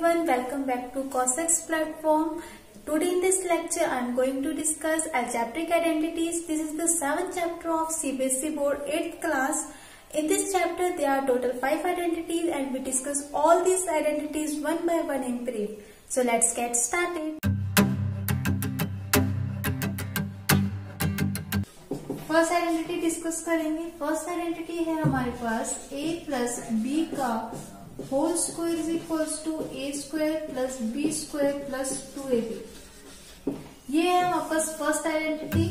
everyone, welcome back to Cossack's platform. Today in this lecture I am going to discuss algebraic identities. This is the 7th chapter of CBSE board 8th class. In this chapter there are total 5 identities and we discuss all these identities one by one in brief. So let's get started. First identity discuss करेंगे. First identity है हमारे पास a plus B का whole square is equals to A square plus B square plus 2ab. ये है हमारे पास first identity.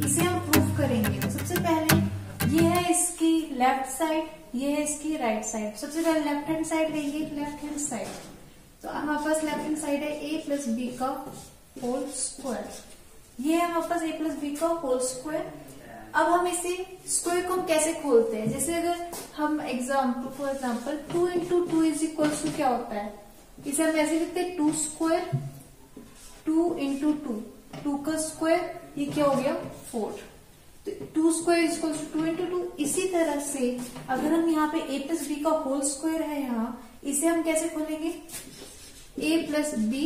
इसे हम प्रूव करेंगे. तो सबसे पहले ये है इसकी लेफ्ट साइड, ये है इसकी राइट साइड. सबसे पहले लेफ्ट हैंड साइड लेंगे. लेफ्ट हैंड साइड तो हमारे पास लेफ्ट हैंड साइड है a प्लस बी का होल स्क्वायर. ये है हमारे पास a प्लस बी का होल स्क्वायर. अब हम इसे स्क्वायर को हम कैसे खोलते हैं, जैसे अगर हम for example 2 into 2 is equal to क्या होता है, इसे हम ऐसे लिखते हैं 2 स्क्वायर 2 इंटू 2 का स्क्वायर, ये क्या हो गया 4. तो 2 square is equal to 2 into 2. इसी तरह से अगर हम यहाँ पे a प्लस बी का होल स्क्वायर है, यहाँ इसे हम कैसे खोलेंगे, a प्लस बी.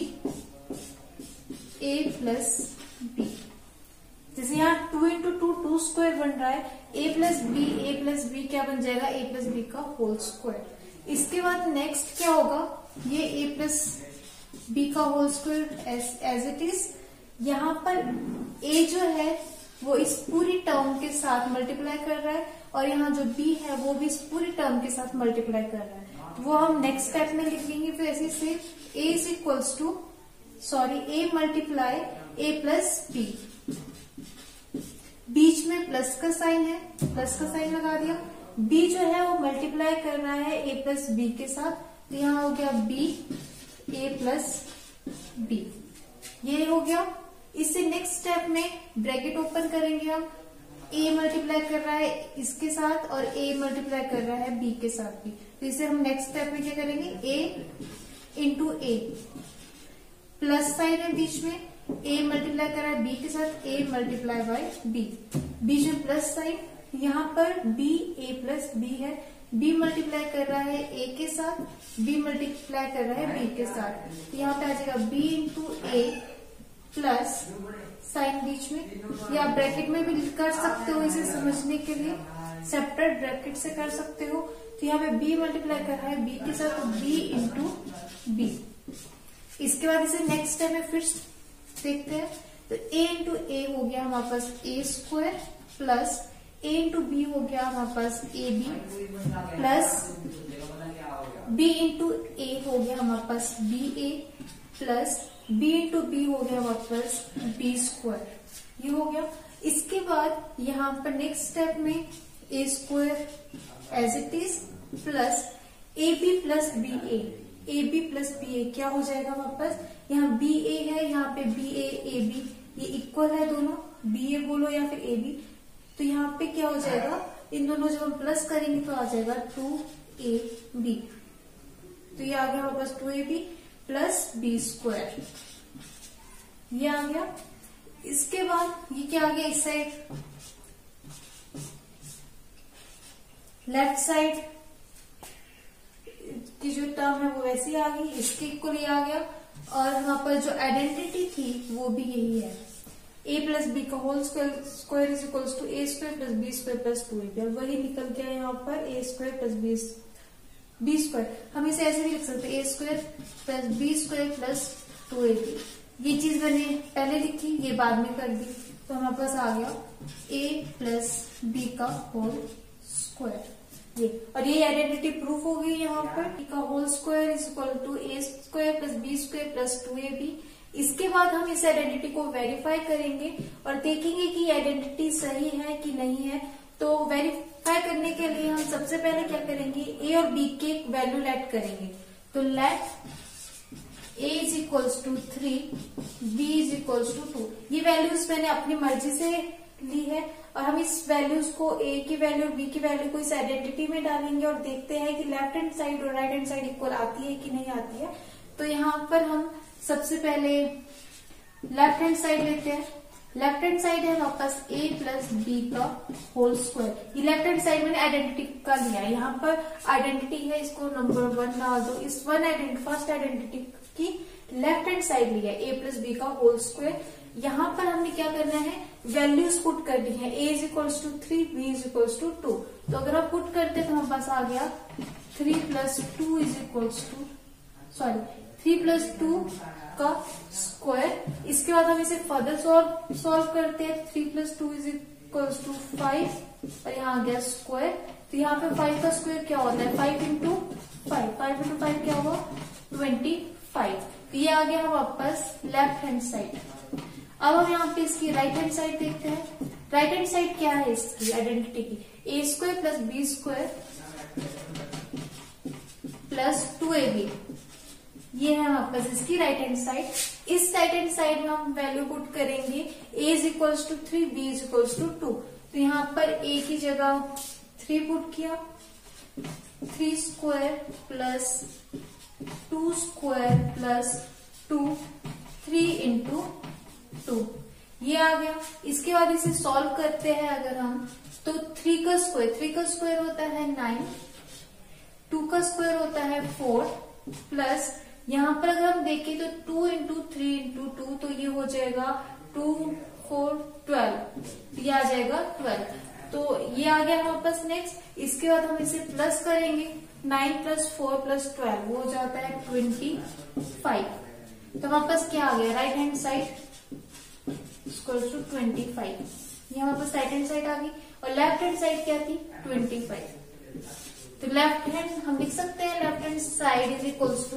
जैसे यहाँ 2 इंटू 2 स्क्वायर बन रहा है, a प्लस बी क्या बन जाएगा, a प्लस बी का होल स्क्वायर. इसके बाद नेक्स्ट क्या होगा, ये a प्लस बी का whole square as it is. यहाँ पर a जो है वो इस पूरी टर्म के साथ मल्टीप्लाई कर रहा है और यहाँ जो b है वो भी इस पूरी टर्म के साथ मल्टीप्लाई कर रहा है. वो हम नेक्स्ट स्टेप में लिखेंगे. फिर ऐसे से a is equals to a multiply a plus B. बीच में प्लस का साइन है, प्लस का साइन लगा दिया. b जो है वो मल्टीप्लाई कर रहा है a प्लस बी के साथ, तो यहाँ हो गया b a प्लस बी. ये हो गया. इससे नेक्स्ट स्टेप में ब्रैकेट ओपन करेंगे हम. a मल्टीप्लाई कर रहा है इसके साथ और a मल्टीप्लाई कर रहा है b के साथ भी. तो इसे हम नेक्स्ट स्टेप में क्या करेंगे, a into a. Plus sign है बीच में, a मल्टीप्लाई कर रहा है b के साथ, a मल्टीप्लाई बाय b. बीच में प्लस साइन, यहाँ पर b a प्लस b है. b मल्टीप्लाई कर रहा है a के साथ, b मल्टीप्लाई कर रहा है b के साथ. तो यहाँ पे आ जाएगा b into a plus sign बीच में, या ब्रैकेट में भी कर सकते हो. इसे समझने के लिए सेपरेट ब्रैकेट से कर सकते हो. तो यहाँ पे b मल्टीप्लाई कर रहा है b के साथ, तो b इंटू b. इसके बाद इसे नेक्स्ट स्टेप में फिर देखते हैं. तो a इंटू a हो गया हमारे पास a square plus a into b हो गया हमारे पास ab plus b into a हो गया हमारे पास ba plus b into b हो गया हमारे पास b स्क्वायर. ये हो गया. इसके बाद यहाँ पर नेक्स्ट स्टेप में a square as it is plus ab plus ba. ab plus ba क्या हो जाएगा वापस, यहाँ ba है, यहाँ पे ba ab ये इक्वल है दोनों, ba बोलो या फिर ab. तो यहाँ पे क्या हो जाएगा, इन दोनों जब हम प्लस करेंगे तो आ जाएगा 2ab. तो ये आ गया वापस 2ab प्लस b स्क्वायर. ये आ गया. इसके बाद ये क्या आ गया, इस साइड लेफ्ट साइड की जो टर्म है वो वैसी आ गई, इसके इक्वल ये आ गया. और वहां पर जो आइडेंटिटी थी वो भी यही है, a प्लस बी का whole square is equals to a square plus b square plus 2ab. वही निकल गया यहाँ पर a square plus b square. हम इसे ऐसे भी लिख सकते हैं a square plus b square plus 2ab. ये चीज मैंने पहले लिखी, ये बाद में कर दी. तो हमारे पास आ गया a प्लस b का होल स्क्वायर. ये और ये आइडेंटिटी प्रूफ हो गई. यहाँ पर b का whole square is equal to a square plus b square plus 2ab. इसके बाद हम इस आइडेंटिटी को वेरीफाई करेंगे और देखेंगे कि आइडेंटिटी सही है कि नहीं है. तो वेरीफाई करने के लिए हम सबसे पहले क्या करेंगे, a और b के वैल्यू लेट करेंगे. तो let a is equals to 3 b is equals to 2. ये वैल्यूज मैंने अपनी मर्जी से ली है और हम इस वैल्यूज को a की वैल्यू और b की वैल्यू को इस आइडेंटिटी में डालेंगे और देखते हैं कि लेफ्ट हैंड साइड और राइट हैंड साइड इक्वल आती है कि नहीं आती है. तो यहाँ पर हम सबसे पहले लेफ्ट हैंड साइड लेते हैं. लेफ्ट हैंड साइड है वापस a प्लस बी का होल स्क्वायर। ये लेफ्ट हैंड साइड मैंने आइडेंटिटी का लिया है, यहाँ पर आइडेंटिटी है, इसको नंबर 1 डाल दो। इस फर्स्ट आइडेंटिटी की लेफ्ट हैंड साइड लिया है a प्लस बी का होल स्क्वायर। यहाँ पर हमने क्या करना है, वैल्यूज पुट करनी है। a is equals to 3, b is equals to 2। तो अगर आप पुट करते तो हमारे पास आ गया 3 plus 2 is equals to 3 plus 2 का स्क्वायर। इसके बाद हम इसे फर्दर सॉल्व करते हैं। 3 प्लस 2 इज इक्वल्स टू 5 और यहाँ आ गया स्क्वायर। तो यहाँ पे 5 का स्क्वायर क्या होता है, 5 इंटू 5 क्या हुआ 25। तो ये आ गया हम वापस लेफ्ट हैंड साइड। अब हम यहाँ पे इसकी राइट हैंड साइड देखते हैं। राइट हैंड साइड क्या है इसकी आइडेंटिटी की, a square plus B square plus 2ab। ये है वापस इसकी राइट हैंड साइड। इस राइट हैंड साइड में हम वैल्यू पुट करेंगे, a is equals to 3, b is equals to 2। तो यहाँ पर a की जगह 3 पुट किया, 3 square plus 2 square plus 2, 3 into 2 ये आ गया। इसके बाद इसे सॉल्व करते हैं अगर हम, तो 3 का स्क्वायर होता है 9, 2 का स्क्वायर होता है 4 प्लस यहाँ पर अगर हम देखें तो 2 इंटू 3 इंटू 2 तो ये हो जाएगा 2, 4, 12। ये आ जाएगा 12। तो ये आ गया वापस नेक्स्ट। इसके बाद हम इसे प्लस करेंगे, 9 प्लस 4 प्लस 12 वो हो जाता है 25। तो वापस क्या आ गया, right hand side equals to 25। यहाँ वापस राइट हैंड साइड आ गई और लेफ्ट हैंड साइड क्या थी 25। तो लेफ्ट हैंड हम लिख सकते हैं left hand side is equals to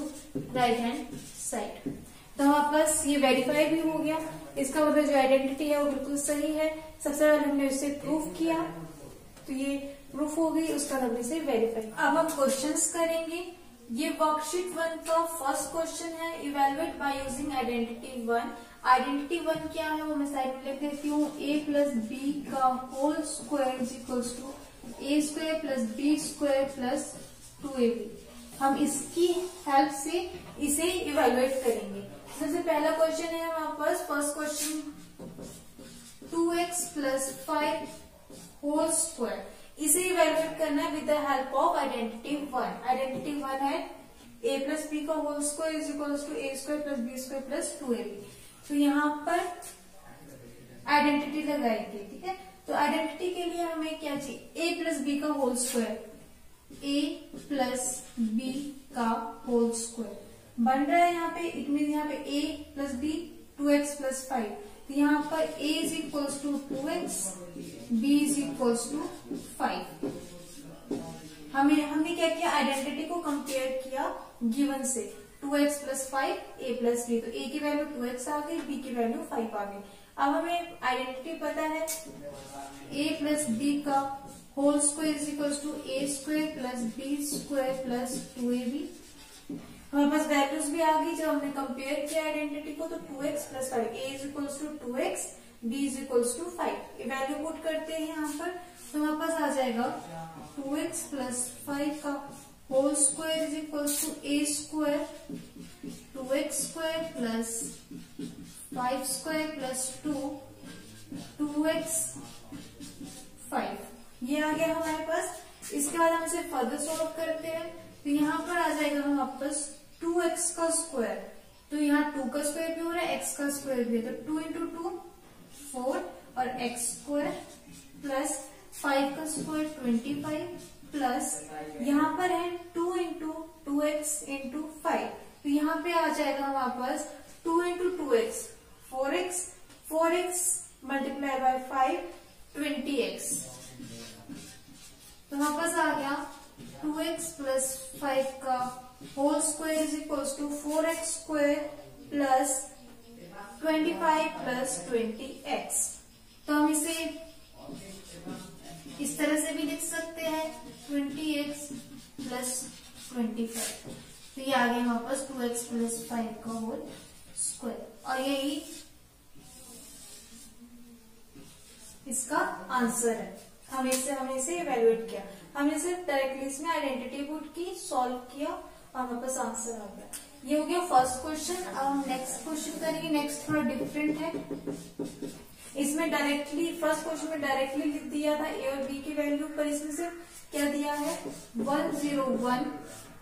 right hand side. तो वापस ये वेरीफाई भी हो गया। इसका मतलब जो आइडेंटिटी है वो बिल्कुल सही है। सबसे पहले हमने इसे प्रूफ किया तो ये प्रूफ हो गई, उसका हमने इसे वेरीफाई। अब हम क्वेश्चंस करेंगे। ये वर्कशीट 1 का फर्स्ट क्वेश्चन है, evaluate by using identity 1। Identity 1 क्या है वो मैं साइड में लिख देती हूँ, a प्लस बी का whole square is equals to a square plus B square plus 2ab। हम इसकी हेल्प से इसे इवेलुएट करेंगे। सबसे पहला क्वेश्चन है हमारे पास, first question 2x plus 5 whole square. इसे इवेलुएट करना है with the help of identity 1। Identity 1 है a प्लस बी का whole square is equals to a square plus B square plus 2ab। तो यहाँ पर आइडेंटिटी लगाएंगे, ठीक है। तो आइडेंटिटी के लिए हमें क्या चाहिए, a प्लस बी का whole square, a plus B का होल स्क्वायर बन रहा है यहाँ पे। इट मीन यहाँ पे a plus B 2x plus 5। तो यहाँ पर a is equals to 2x, b is equals to 5। हमने क्या किया, आइडेंटिटी को कंपेयर किया गिवन से, 2x plus 5 a plus B. तो a की वैल्यू 2x आ गई, b की वैल्यू 5 आ गई। अब हमें आइडेंटिटी पता है a प्लस बी का whole square is equals to a square plus B square plus 2ab। हमारे पास वैल्यूज भी आ गई। जब हमने कंपेयर किया आइडेंटिटी को तो 2x plus 5, a is equals to 2x, b is equals to 5। ये वैल्यू पुट करते हैं यहाँ पर, तो हमारे पास आ जाएगा 2x प्लस 5 का whole square is equals to a square 2x square plus 5 square plus 2x 5। ये आ गया हमारे पास। इसके बाद हम इसे फर्दर सॉल्व करते हैं। तो यहाँ पर आ जाएगा हम वापस 2x का स्क्वायर। तो यहाँ 2 का स्क्वायर भी हो रहा है, x का स्क्वायर भी है, तो 2 इंटू 2 4 और x स्क्वायर प्लस 5 का स्क्वायर 25 प्लस यहाँ पर है 2 इंटू 2x इंटू 5। तो यहाँ पे आ जाएगा हमारे पास 2 into 2x 4x multiply by 5 20x। तो हमारे पास आ गया 2x प्लस 5 का whole square is equals to 4x square plus 25 plus 20x। तो हम इसे इस तरह से भी लिख सकते हैं 20x प्लस 25। तो ये आ गया हमारे पास 2x प्लस 5 का होल स्क्वायर और यही इसका आंसर है। हमने इसे इवेलुएट किया, हमने इसे डायरेक्टली इसमें आइडेंटिटी पुट की, सॉल्व किया और हमारे पास आंसर आ गया। ये हो गया फर्स्ट क्वेश्चन। अब हम नेक्स्ट क्वेश्चन करेंगे। नेक्स्ट थोड़ा डिफरेंट है। इसमें डायरेक्टली फर्स्ट क्वेश्चन में डायरेक्टली लिख दिया था ए और बी की वैल्यू, पर इसमें सिर्फ क्या दिया है 101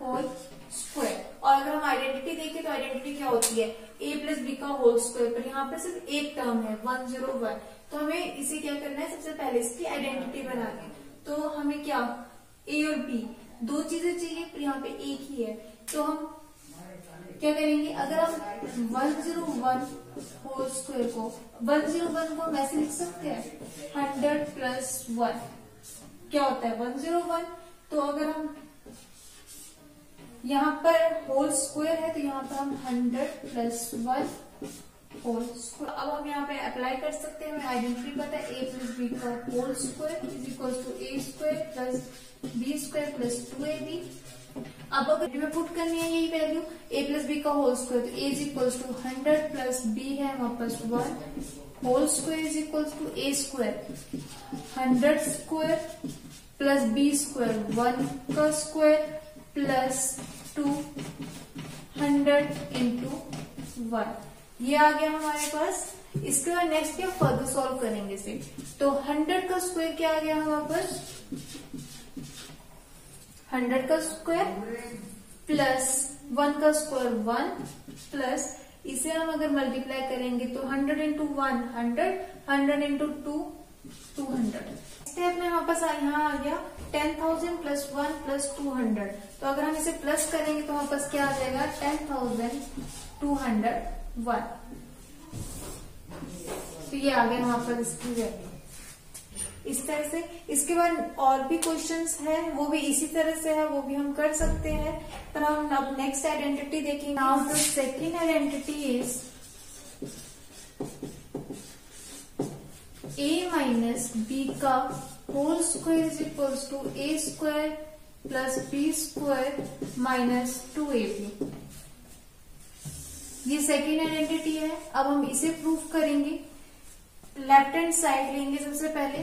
होल स्क्वायर। और अगर हम आइडेंटिटी देखें तो आइडेंटिटी क्या होती है ए प्लस बी का होल स्क्वायर, पर यहाँ पर सिर्फ एक टर्म है 101। तो हमें इसे क्या करना है, सबसे पहले इसकी आइडेंटिटी बनानी है। तो हमें क्या ए और बी दो चीजें चाहिए, पर यहाँ पे एक ही है। तो हम क्या करेंगे, अगर हम 101 होल स्क्वायर को 101 को हम ऐसे लिख सकते हैं 100 प्लस 1 क्या होता है 101। तो अगर हम यहाँ पर होल स्क्वायर है तो यहाँ पर हम 100 प्लस 1 होल स्क्वायर। अब हम यहाँ पे अप्लाई कर सकते हैं। हमें आइडेंटिटी पता है ए प्लस बी का whole square is equal to A square plus B square plus 2ab। अब अगर में पुट करनी है यही वैल्यू a प्लस बी का होल स्क्वायर, तो a is equal to 100 plus b है वापस 1 whole square is equal to a square 100 square plus b square 1 का स्क्वायर प्लस 200 इंटू 1। ये आ गया हमारे पास। इसके बाद नेक्स्ट क्या फर्दर सॉल्व करेंगे इसे। तो 100 का स्क्वायर क्या आ गया हमारे पास 100 का स्क्वायर प्लस 1 का स्क्वायर 1 प्लस इसे हम अगर मल्टीप्लाई करेंगे तो 100 इंटू 1 100 100 इंटू 2 200। स्टेप में हमारे पास यहाँ आ गया 10,000 प्लस 1 प्लस 200। तो अगर हम इसे प्लस करेंगे तो हमारे पास क्या आ जाएगा 10,201। तो ये आ गया हमारे पास इसकी वैल्यू इस तरह से। इसके बाद और भी क्वेश्चंस है, वो भी इसी तरह से है, वो भी हम कर सकते हैं। पर हम अब नेक्स्ट आइडेंटिटी देखेंगे। Now the second identity is a minus B का whole square is equal to A square plus B square minus 2ab। ये सेकेंड आइडेंटिटी है। अब हम इसे प्रूफ करेंगे। लेफ्ट हैंड साइड लेंगे सबसे पहले,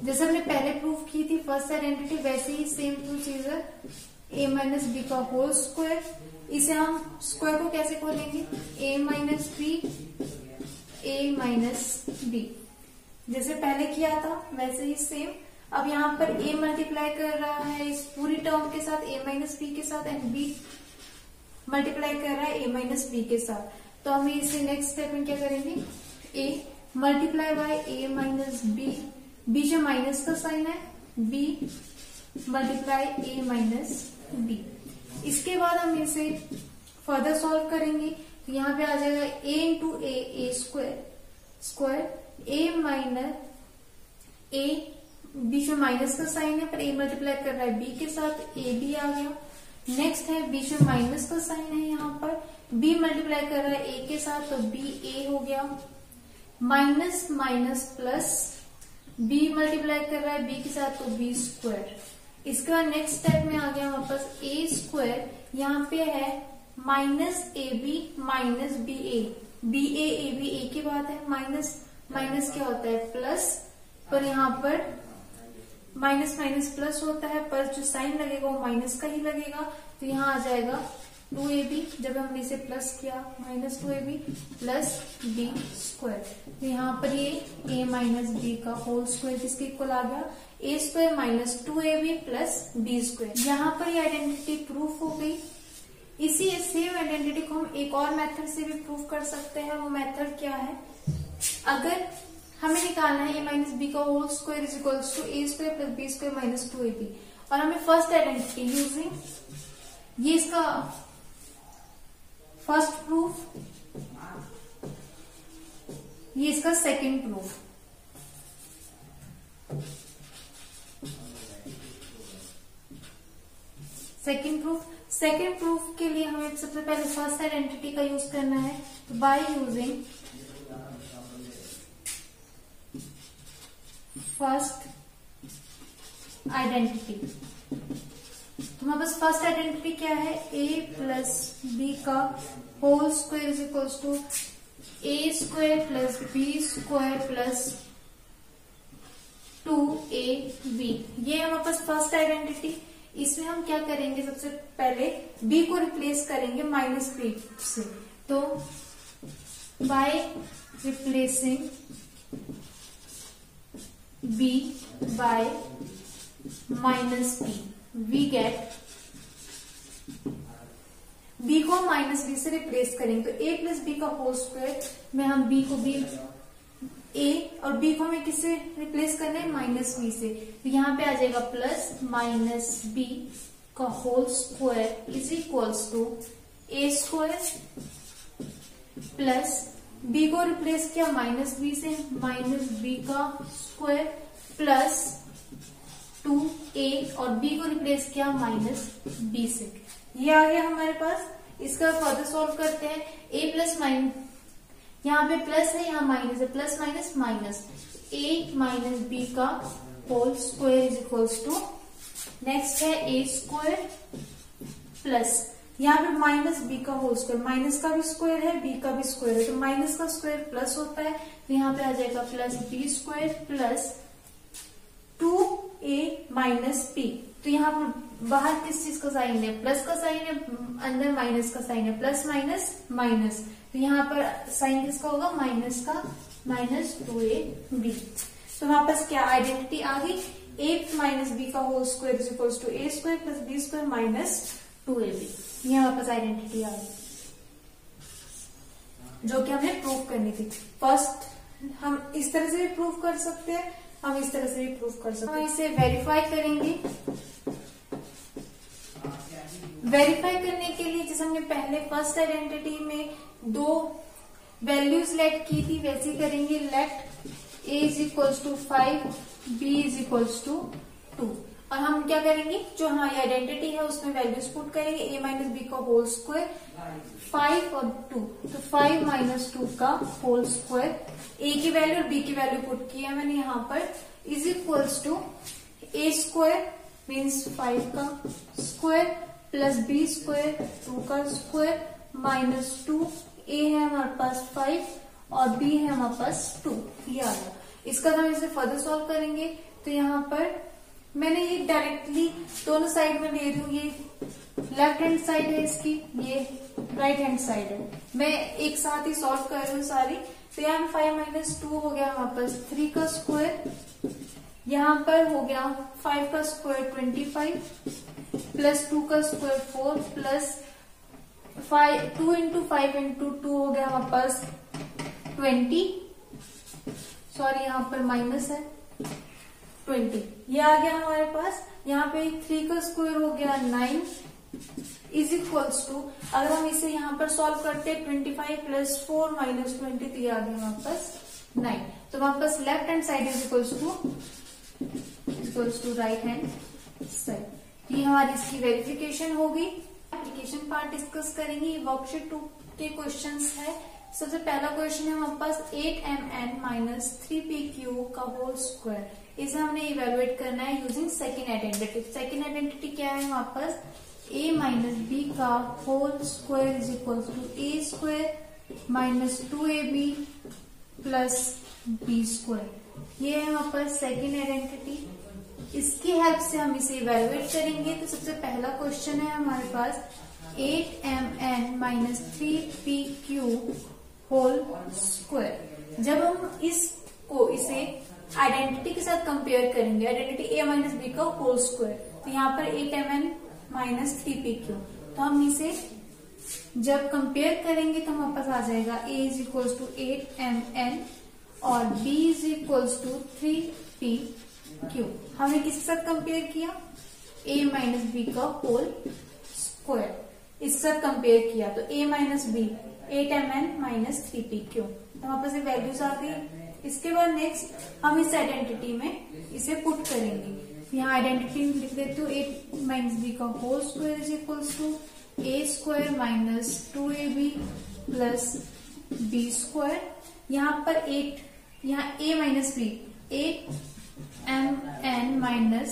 जैसे हमने पहले प्रूफ की थी फर्स्ट आइडेंटिटी, वैसे ही same procedure a minus B का होल स्क्वायर। इसे हम स्क्वायर को कैसे खोलेंगे a minus B a minus B, जैसे पहले किया था वैसे ही सेम। अब यहाँ पर a मल्टीप्लाई कर रहा है इस पूरी टर्म के साथ a माइनस बी के साथ, एंड b मल्टीप्लाई कर रहा है a माइनस बी के साथ। तो हम इसे नेक्स्ट स्टेप में क्या करेंगे a multiply by a minus B, बीच में माइनस का साइन है, b multiply a minus B. इसके बाद हम इसे फर्दर सॉल्व करेंगे। तो यहाँ पे आ जाएगा a into A square square a minus a, बीच में माइनस का साइन है पर a मल्टीप्लाई कर रहा है b के साथ, a b आ गया। नेक्स्ट है बीच में माइनस का साइन है, यहाँ पर b मल्टीप्लाई कर रहा है a के साथ, तो b a हो गया। Minus minus plus b multiply कर रहा है b के साथ, तो b स्क्वायर। इसके बाद नेक्स्ट स्टेप में आ गया हमारे पास a स्क्वायर, यहाँ पे है minus A B minus B A, B A B A की बात है। माइनस माइनस क्या होता है प्लस, पर यहाँ पर माइनस माइनस प्लस होता है, पर जो साइन लगेगा वो माइनस का ही लगेगा। तो यहाँ आ जाएगा 2ab, जब हमने इसे प्लस किया minus 2ab plus B square. तो यहाँ पर ये a माइनस बी का होल स्क्वायर किसके इक्वल आ गया a square minus 2ab plus B square. यहाँ पर ये आइडेंटिटी प्रूफ हो गई। इसी सेम आइडेंटिटी को हम एक और मेथड से भी प्रूफ कर सकते हैं। वो मेथड क्या है, अगर हमें निकालना है a माइनस बी का whole square is equal to A square plus B square minus 2ab, और हमें फर्स्ट आइडेंटिटी यूजिंग, ये इसका फर्स्ट प्रूफ, ये इसका सेकंड प्रूफ। सेकंड प्रूफ के लिए हमें सबसे पहले फर्स्ट आइडेंटिटी का यूज करना है। तो बाय यूजिंग फर्स्ट आइडेंटिटी, तो हमारे पास फर्स्ट आइडेंटिटी क्या है a प्लस बी का whole square is equal to A square plus B square plus 2ab। ये हमारे पास फर्स्ट आइडेंटिटी। इसमें हम क्या करेंगे, सबसे पहले b को रिप्लेस करेंगे माइनस b से। तो by replacing b by minus b we get, b को माइनस b से रिप्लेस करेंगे तो a प्लस बी का होल स्क्वायर में हम b को b a और b को हमें किससे रिप्लेस करना है, माइनस b से। तो यहाँ पे आ जाएगा प्लस माइनस b का whole square is equals to a square plus b को रिप्लेस किया माइनस b से, माइनस b का स्क्वायर प्लस 2a और b को रिप्लेस किया माइनस b से। ये आ गया हमारे पास। इसका फर्दर सॉल्व करते हैं। a प्लस माइनस, यहाँ पे प्लस है, यहाँ माइनस है, plus minus minus, a minus b का whole square is equals to, next है a स्क्वायर प्लस, यहाँ पे माइनस b का होल स्क्वायर, माइनस का भी स्क्वायर है b का भी स्क्वायर है, तो माइनस का स्क्वायर प्लस होता है, तो यहाँ पे आ जाएगा plus b square plus 2a minus b। तो यहाँ पर बाहर किस चीज का साइन है, प्लस का साइन है, अंदर माइनस का साइन है, प्लस माइनस माइनस, तो यहाँ पर साइन किसका होगा, माइनस का, माइनस 2ab। तो वहां पर क्या आइडेंटिटी आ गई, a माइनस b का whole square is equals to a square plus b square minus 2ab। ये वापस आइडेंटिटी आ गई जो कि हमें प्रूव करनी थी। फर्स्ट हम इस तरह से भी प्रूव कर सकते हैं, हम इस तरह से भी प्रूव कर सकते हैं। हम इसे वेरीफाई करेंगे। वेरीफाई करने के लिए जैसे हमने पहले फर्स्ट आइडेंटिटी में दो वैल्यूज लेट की थी, वैसे ही करेंगे। Let a is equals to 5, b is equals to 2, और हम क्या करेंगे, जो हमारी आइडेंटिटी है उसमें वैल्यूज पुट करेंगे। a माइनस बी का होल स्क्वायर 5 और 2, तो 5 माइनस 2 का होल स्क्वायर, a की वैल्यू और b की वैल्यू पुट किया मैंने यहाँ पर, is equals to a square means 5 का स्क्वायर प्लस b स्क्वायर 2 का स्क्वायर माइनस 2, a है हमारे पास 5 और b है हमारे पास 2। ये आ गया। इसका हम इसे फर्दर सॉल्व करेंगे। तो यहाँ पर मैंने ये डायरेक्टली दोनों साइड में ले रही हूँ, ये लेफ्ट हैंड साइड है इसकी, ये राइट हैंड साइड है, मैं एक साथ ही सॉल्व कर रही हूँ सारी। तो यहाँ पे 5 माइनस 2 हो गया हमारे पास 3 का स्क्वायर, यहाँ पर हो गया 5 का स्क्वायर 25 प्लस 2 का स्क्वायर 4 प्लस 2 इंटू 5 इंटू 2 हो गया हमारे पास 20, सॉरी यहाँ पर माइनस है 20, ये आ गया हमारे पास। यहाँ पे 3 का स्क्वायर हो गया 9 इज इक्वल्स टू, अगर हम इसे यहाँ पर सॉल्व करते हैं 25 प्लस 4 माइनस 20, तो ये आ गया हमारे पास 9। तो हमारे पास left hand side is equals to right hand side. ये हमारी इसकी वेरिफिकेशन होगी। एप्लीकेशन पार्ट डिस्कस करेंगे। ये वर्कशीट 2 के क्वेश्चंस है। सबसे पहला क्वेश्चन है हमारे पास 8mn माइनस 3pq का होल स्क्वायर, इसे हमने इवेलुएट करना है using second identity. Second identity क्या है हमारे पास, a माइनस बी का whole square is equal to a square minus 2ab plus b square. ये है हमारे पास सेकेंड आइडेंटिटी। इसकी हेल्प से हम इसे इवेलुएट करेंगे। तो सबसे पहला क्वेश्चन है हमारे पास 8mn minus 3pq whole square. जब हम इसे आइडेंटिटी के साथ कंपेयर करेंगे, आइडेंटिटी a माइनस बी का होल स्क्वायर, तो यहाँ पर 8mn माइनस 3pq, तो हम इसे जब कंपेयर करेंगे तो हमारे पास आ जाएगा a is equals to 8mn और b is equals to 3pq। हमने किसके साथ कंपेयर किया, a माइनस बी का होल स्क्वायर, इसके साथ कंपेयर किया, तो a minus b 8mn minus 3pq, तो हमारे पास ये वैल्यूज आ गई। इसके बाद नेक्स्ट हम इस आइडेंटिटी में इसे पुट करेंगे। यहाँ आइडेंटिटी लिख देती हूँ 8 माइनस बी का whole square is equals to a square minus 2ab plus b square. यहाँ पर 8, यहाँ a minus b 8mn minus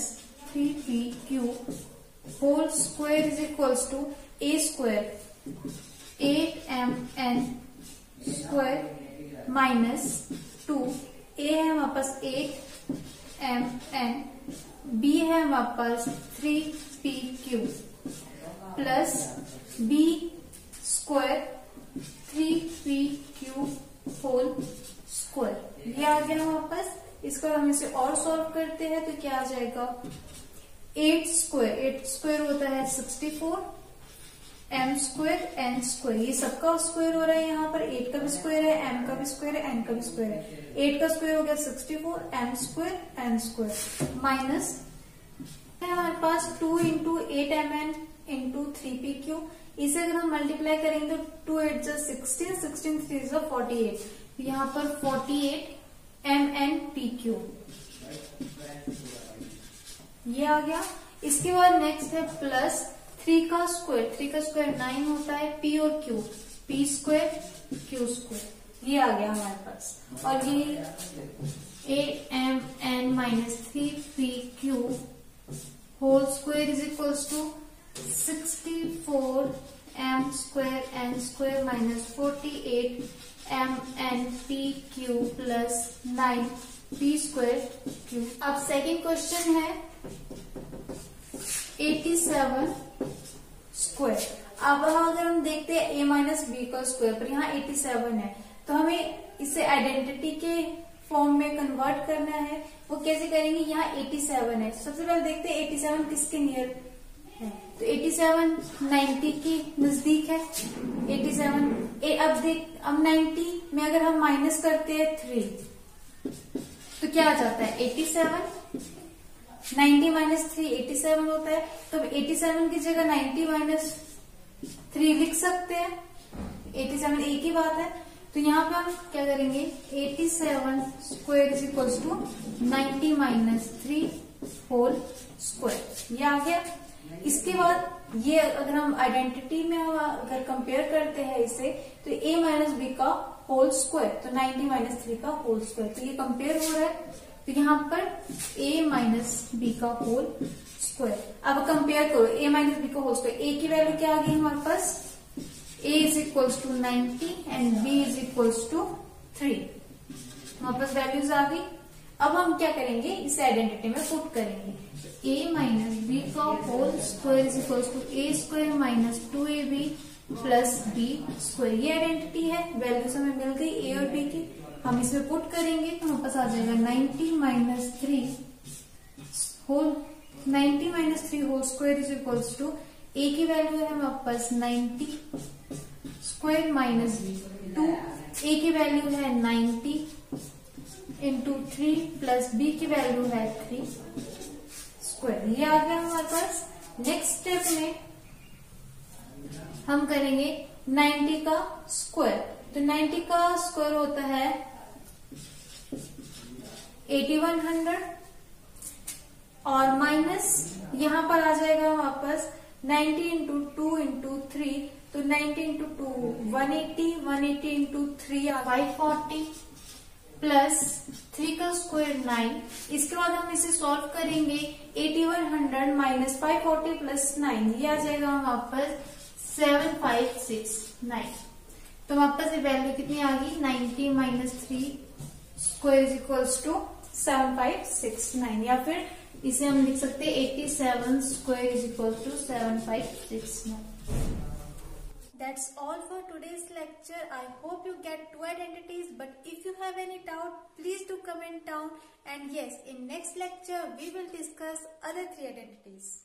3pq whole square is equals to a square 8mn square minus 2, a है हमारे पास 8mn, b है हमारे पास 3p 3pq plus b square 3pq whole square. ये आ गया वापस। इसका हम इसे और सॉल्व करते हैं तो क्या आ जाएगा, 8 स्क्वायर होता है 64, m स्क्वायर n स्क्वायर, ये सबका स्क्वायर हो रहा है यहाँ पर। 8 का भी स्क्वायर है, m का भी स्क्वायर है, n का भी स्क्वायर है। 8 का स्क्वायर हो गया 64, m square n square minus है हमारे पास 2 इंटू 8mn इंटू 3pq। इसे अगर हम मल्टीप्लाई करेंगे तो 2 8 जा 16, 16 3 जा 48, यहाँ पर 48 mnpq ये आ गया। इसके बाद नेक्स्ट है प्लस 3 का स्क्वायर 9 होता है, p और q, p square q square, ये आ गया हमारे पास। और ये 8mn minus 3pq whole square is equals to 64 m square n square minus 48 mnpq plus 9 p square q। अब सेकेंड क्वेश्चन है 87 स्क्वायर। अब अगर हम देखते हैं a माइनस बी का स्क्वायर, पर यहाँ 87 है, तो हमें इसे आइडेंटिटी के फॉर्म में कन्वर्ट करना है। वो कैसे करेंगे, यहाँ 87 है, सबसे पहले देखते हैं 87 किसके नियर है, तो 87 90 के नजदीक है। 87 अब 90 में अगर हम माइनस करते हैं 3 तो क्या आ जाता है 87, 90 माइनस 3 87 होता है। तो 87 की जगह 90 माइनस 3 लिख सकते हैं, 87 एक ही बात है। तो यहाँ पे हम क्या करेंगे, 87 square is equals to 90 minus 3 whole square, ये आ गया। इसके बाद ये अगर हम आइडेंटिटी में अगर कंपेयर करते हैं इसे, तो a माइनस बी का होल स्क्वायर, तो 90 माइनस 3 का होल स्क्वायर, तो ये कंपेयर हो रहा है। तो यहाँ पर a माइनस बी का होल स्क्वायर, अब कंपेयर करो a माइनस बी का होल स्क्वायर, a की वैल्यू क्या आ गई हमारे पास, a is equals to 90 and b is equals to 3, हमारे पास वैल्यूज आ गई। अब हम क्या करेंगे, इसे आइडेंटिटी में पुट करेंगे, a माइनस बी का whole square is equals to a square minus 2ab plus b square, ये आइडेंटिटी है, वैल्यूज हमें मिल गई a और b की। हम इसमें पुट करेंगे तो हमारे पास आ जाएगा 90 minus 3 whole square is equals to a की वैल्यू है हमारे पास 90 स्क्वायर माइनस 2, a की वैल्यू है 90 इंटू 3 प्लस b की वैल्यू है 3 स्क्वायर, ये आ गया हमारे पास। नेक्स्ट स्टेप में हम करेंगे 90 का स्क्वायर, तो 90 का स्क्वायर होता है 8100 और माइनस यहाँ पर आ जाएगा वापस 90 इंटू 2 इंटू 3, तो 90 इंटू 2 180, 180 इंटू 3 540 प्लस 3 का स्क्वायर 9। इसके बाद हम इसे सॉल्व करेंगे, 8100 माइनस 540 प्लस 9, ये आ जाएगा वापस 7569। तो वापस ये वैल्यू कितनी आ गई, 90 minus 3 square is equals to 7569, या फिर इसे हम लिख सकते हैं 87 square is equal to 7569। That's all for today's lecture. I hope you get 2 identities, but if you have any doubt, please do comment down. And yes, in next lecture, we will discuss other 3 identities.